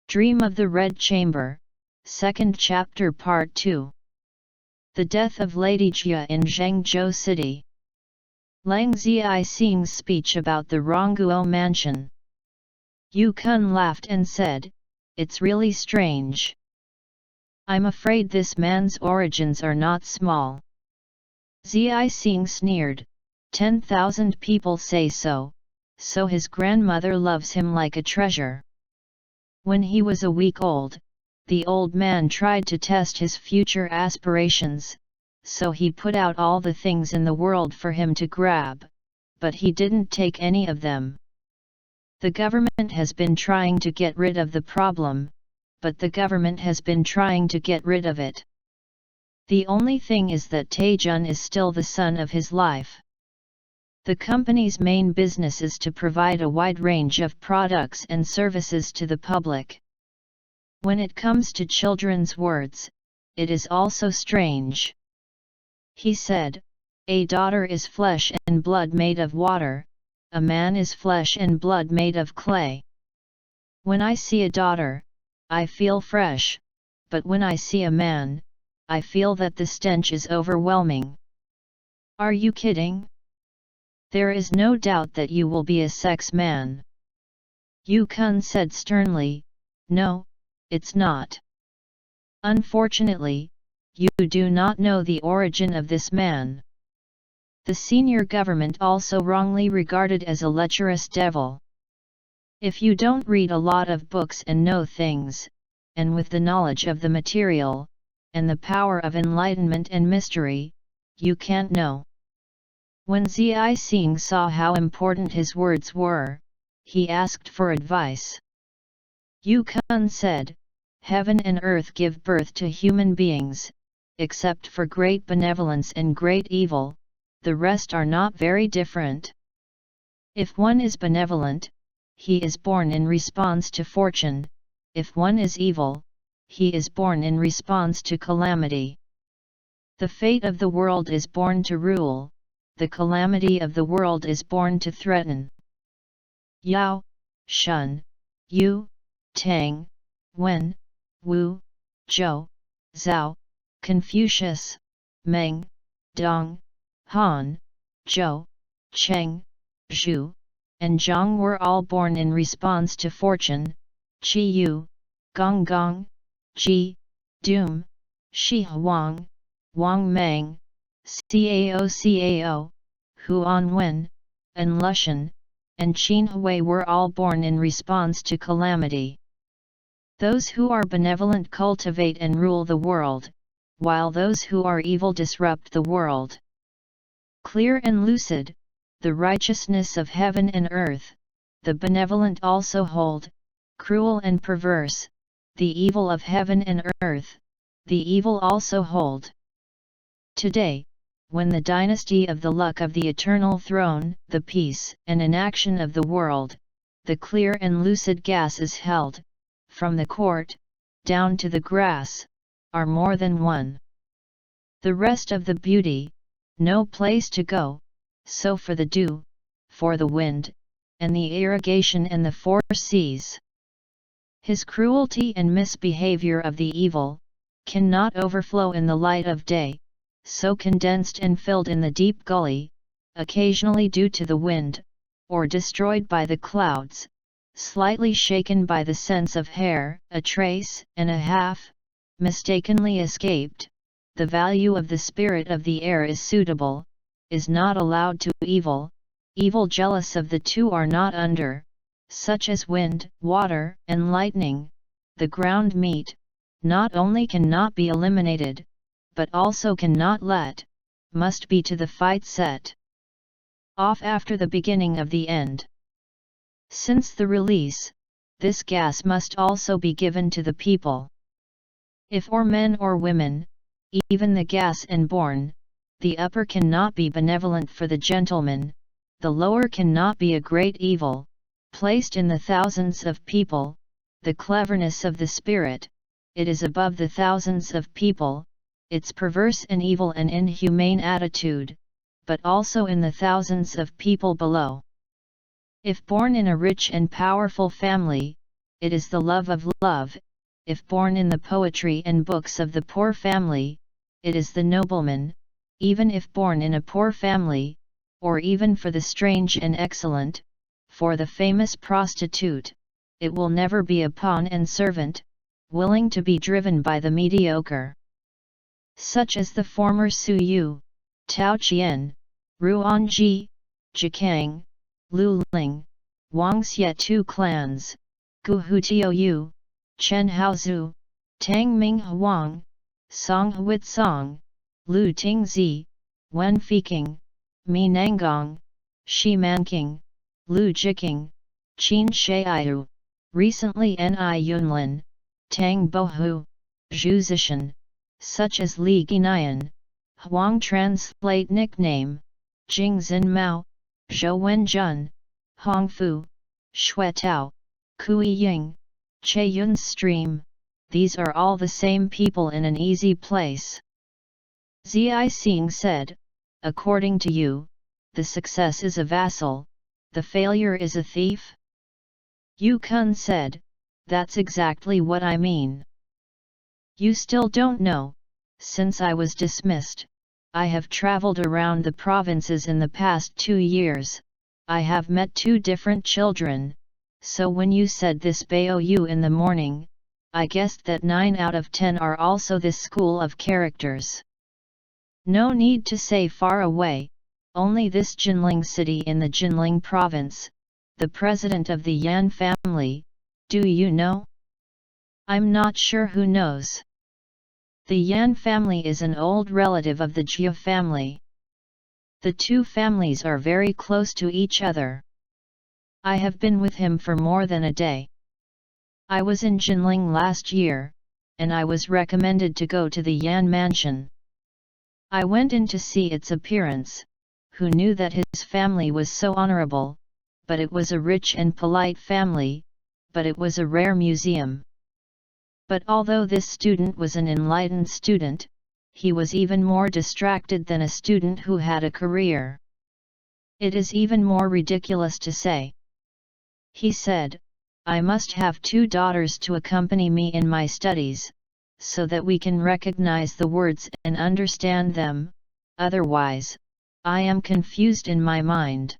Dream of the Red Chamber, 2nd Chapter Part 2. The Death of Lady Jia in Zhengzhou City. Lang Zixing's speech about the Rongguo mansion. Yu Kun laughed and said, "It's really strange. I'm afraid this man's origins are not small." Zixing sneered, 10,000 people say so his grandmother loves him like a treasure. When he was a week old, the old man tried to test his future aspirations, so he put out all the things in the world for him to grab, but he didn't take any of them. The government has been trying to get rid of the problem, but the government has been trying to get rid of it. The only thing is that Taijun is still the son of his life. The company's main business is to provide a wide range of products and services to the public. When it comes to children's words, it is also strange. He said, "A daughter is flesh and blood made of water, a man is flesh and blood made of clay. When I see a daughter, I feel fresh, but when I see a man, I feel that the stench is overwhelming." Are you kidding? There is no doubt that you will be a sex man. Yu Kun said sternly, "No, it's not. Unfortunately, you do not know the origin of this man. The senior government also wrongly regarded as a lecherous devil. If you don't read a lot of books and know things, and with the knowledge of the material, and the power of enlightenment and mystery, you can't know." When Zixing saw how important his words were, he asked for advice. Yu Kun said, "Heaven and earth give birth to human beings, except for great benevolence and great evil, the rest are not very different. If one is benevolent, he is born in response to fortune, if one is evil, he is born in response to calamity. The fate of the world is born to rule, the calamity of the world is born to threaten." Yao, Shun, Yu, Tang, Wen, Wu, Zhou, Zhao, Confucius, Meng, Dong, Han, Zhou, Cheng, Zhu, and Zhang were all born in response to fortune. Qi Yu, Gong Gong, Ji, Doom, Shi Huang, Wang Meng, Cao, Huan Wen, and Lushan, and Qin Hui were all born in response to calamity. Those who are benevolent cultivate and rule the world, while those who are evil disrupt the world. Clear and lucid, the righteousness of heaven and earth, the benevolent also hold, cruel and perverse, the evil of heaven and earth, the evil also hold. Today, when the dynasty of the luck of the eternal throne, the peace and inaction of the world, the clear and lucid gas is held, from the court, down to the grass, are more than one. The rest of the beauty, no place to go, so for the dew, for the wind, and the irrigation and the four seas. His cruelty and misbehavior of the evil, cannot overflow in the light of day, so condensed and filled in the deep gully, occasionally due to the wind, or destroyed by the clouds, slightly shaken by the sense of hair, a trace and a half, mistakenly escaped. The value of the spirit of the air is suitable, is not allowed to evil, evil jealous of the two are not under, such as wind, water, and lightning, the ground meat, not only cannot be eliminated, but also cannot let, must be to the fight set off after the beginning of the end. Since the release, this gas must also be given to the people. If or men or women, even the gas and born, the upper cannot be benevolent for the gentleman, the lower cannot be a great evil, placed in the thousands of people, the cleverness of the spirit, it is above the thousands of people, its perverse and evil and inhumane attitude, but also in the thousands of people below. If born in a rich and powerful family, it is the love of love. If born in the poetry and books of the poor family, it is the nobleman, even if born in a poor family, or even for the strange and excellent, for the famous prostitute, it will never be a pawn and servant, willing to be driven by the mediocre. Such as the former Su Yu, Tao Qian, Ruanji, Jikang, Lu Ling, Wang Xie two clans, Gu Hutiao Yu, Chen Haozu, Tang Ming Huang, Song Huit Song, Lu Tingzi, Wen Fiking, Mi Nanggong, Shi Manking, Lu Jiking, Qin Shaiyu, recently Ni Yunlin, Tang Bohu, Zhu Zishan, such as Li Guinan, Huang translate nickname, Jing Zin Mao, Zhou Wenjun, Hong Fu, Shui Tao, Kui Ying, Che Yun's stream, these are all the same people in an easy place. Zi Xing said, according to you, the success is a vassal, the failure is a thief? Yu Kun said, that's exactly what I mean. You still don't know, since I was dismissed, I have traveled around the provinces in the past 2 years, I have met 2 different children, so when you said this Bao in the morning, I guessed that 9 out of 10 are also this school of characters. No need to say far away, only this Jinling city in the Jinling province, the president of the Yan family, do you know? I'm not sure who knows. The Yan family is an old relative of the Jia family. The 2 families are very close to each other. I have been with him for more than a day. I was in Jinling last year, and I was recommended to go to the Yan mansion. I went in to see its appearance, who knew that his family was so honorable, but it was a rich and polite family, but it was a rare museum. But although this student was an enlightened student, he was even more distracted than a student who had a career. It is even more ridiculous to say. He said, I must have 2 daughters to accompany me in my studies, so that we can recognize the words and understand them, otherwise, I am confused in my mind.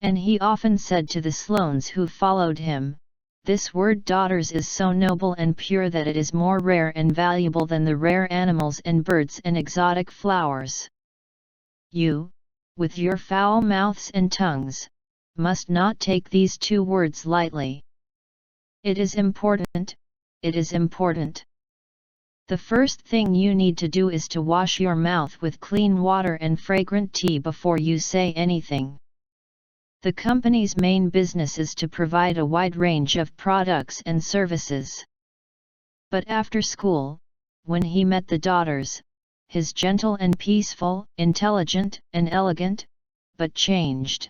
And he often said to the Sloanes who followed him, this word daughters is so noble and pure that it is more rare and valuable than the rare animals and birds and exotic flowers. You, with your foul mouths and tongues, must not take these 2 words lightly. It is important, it is important. The first thing you need to do is to wash your mouth with clean water and fragrant tea before you say anything. The company's main business is to provide a wide range of products and services. But after school, when he met the daughters, his gentle and peaceful, intelligent and elegant, but changed.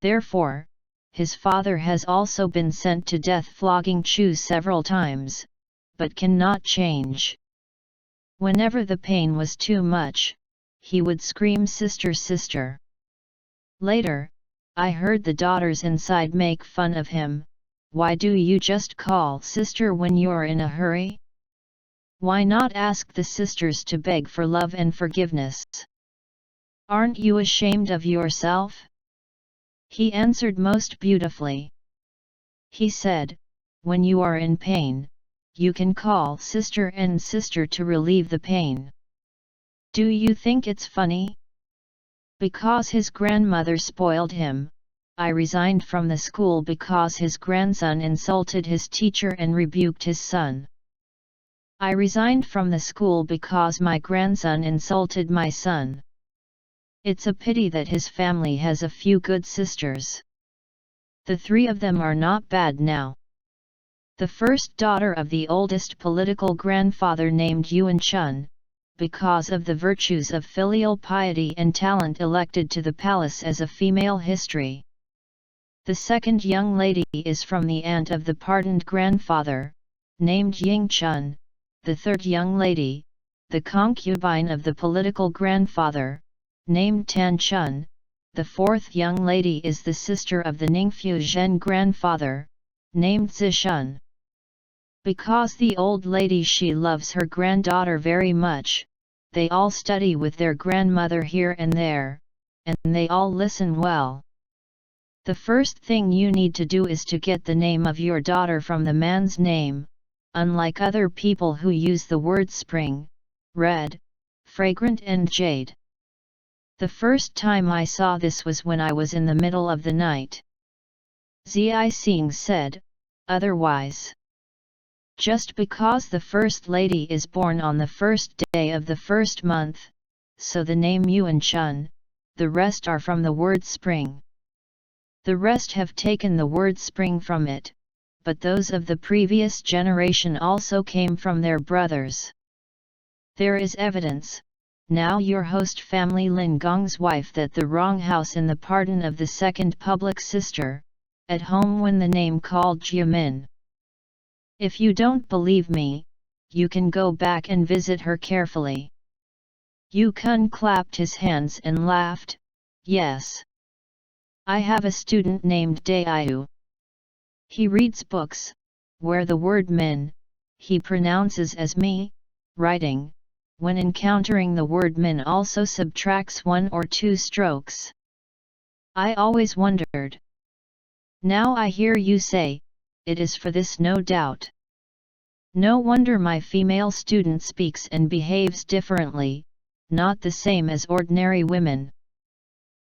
Therefore, his father has also been sent to death flogging Chu several times, but cannot change. Whenever the pain was too much, he would scream sister sister. Later, I heard the daughters inside make fun of him, why do you just call sister when you're in a hurry? Why not ask the sisters to beg for love and forgiveness? Aren't you ashamed of yourself? He answered most beautifully. He said, when you are in pain, you can call sister and sister to relieve the pain. Do you think it's funny? Because his grandmother spoiled him, I resigned from the school because his grandson insulted his teacher and rebuked his son. I resigned from the school because my grandson insulted my son. It's a pity that his family has a few good sisters. The 3 of them are not bad now. The first daughter of the oldest political grandfather named Yuan Chun, because of the virtues of filial piety and talent elected to the palace as a female history. The second young lady is from the aunt of the pardoned grandfather, named Ying Chun. The third young lady, the concubine of the political grandfather, named Tan Chun. The fourth young lady is the sister of the Ningfu Zhen grandfather, named Zishun. Because the old lady she loves her granddaughter very much, they all study with their grandmother here and there, and they all listen well. The first thing you need to do is to get the name of your daughter from the man's name, unlike other people who use the word spring, red, fragrant and jade. The first time I saw this was when I was in the middle of the night. Zhi Xing said, otherwise. Just because the first lady is born on the first day of the first month, so the name Yuan Chun, the rest are from the word spring. The rest have taken the word spring from it, but those of the previous generation also came from their brothers. There is evidence, now your host family Lin Gong's wife, that the wrong house in the pardon of the second public sister, at home when the name called Jiamin. If you don't believe me, you can go back and visit her carefully. Yu Kun clapped his hands and laughed, yes. I have a student named Daiyu. He reads books, where the word min, he pronounces as me, writing, when encountering the word min also subtracts 1 or 2 strokes. I always wondered. Now I hear you say, it is for this no doubt. No wonder my female student speaks and behaves differently, not the same as ordinary women.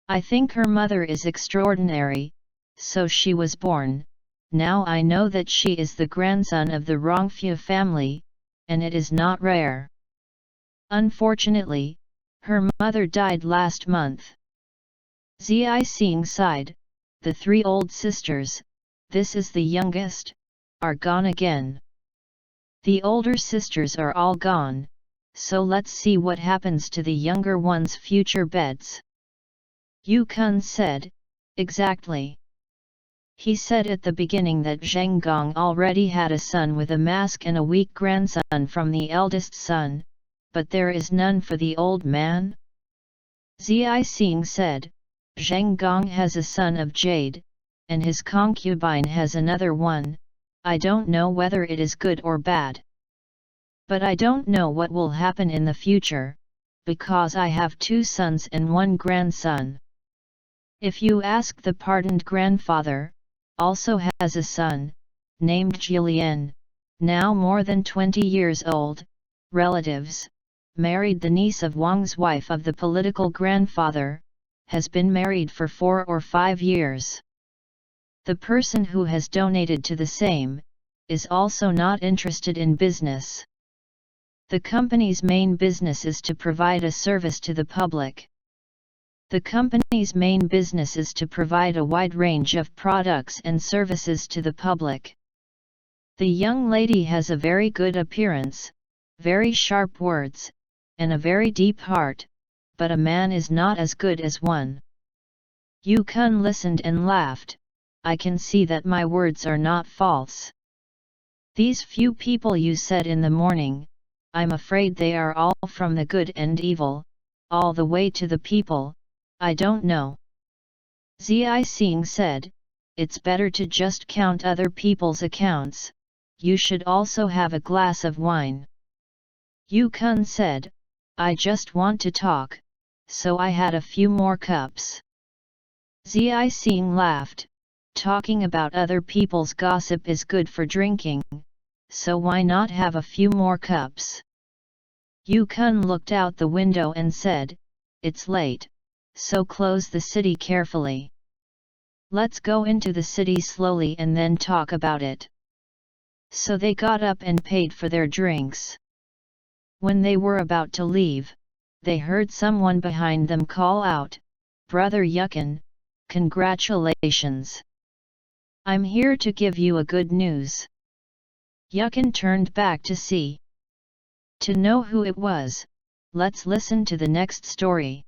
I think her mother is extraordinary, so she was born. Now I know that she is the grandson of the Rongfu family, and it is not rare. Unfortunately, her mother died last month. Zhi Xing sighed, the 3 old sisters, this is the youngest, are gone again. The older sisters are all gone, so let's see what happens to the younger one's future beds. Yu Kun said, exactly. He said at the beginning that Zheng Gong already had a son with a mask and a weak grandson from the eldest son, but there is none for the old man? Zhi Xing said, Zheng Gong has a son of jade, and his concubine has another one. I don't know whether it is good or bad. But I don't know what will happen in the future, because I have 2 sons and 1 grandson. If you ask the pardoned grandfather, also has a son, named Jilian, now more than 20 years old, relatives, married the niece of Wang's wife of the political grandfather, has been married for 4 or 5 years. The person who has donated to the same, is also not interested in business. The company's main business is to provide a service to the public. The company's main business is to provide a wide range of products and services to the public. The young lady has a very good appearance, very sharp words, and a very deep heart, but a man is not as good as one. Yu Kun listened and laughed, I can see that my words are not false. These few people you said in the morning, I'm afraid they are all from the good and evil, all the way to the people, I don't know. Zhi Xing said, it's better to just count other people's accounts, you should also have a glass of wine. Yu Kun said, I just want to talk, so I had a few more cups. Zhi Xing laughed, talking about other people's gossip is good for drinking, so why not have a few more cups? Yu Kun looked out the window and said, it's late, so close the city carefully. Let's go into the city slowly and then talk about it. So they got up and paid for their drinks. When they were about to leave, they heard someone behind them call out, Brother Yukin, congratulations! I'm here to give you a good news. Yukin turned back to see. To know who it was, let's listen to the next story.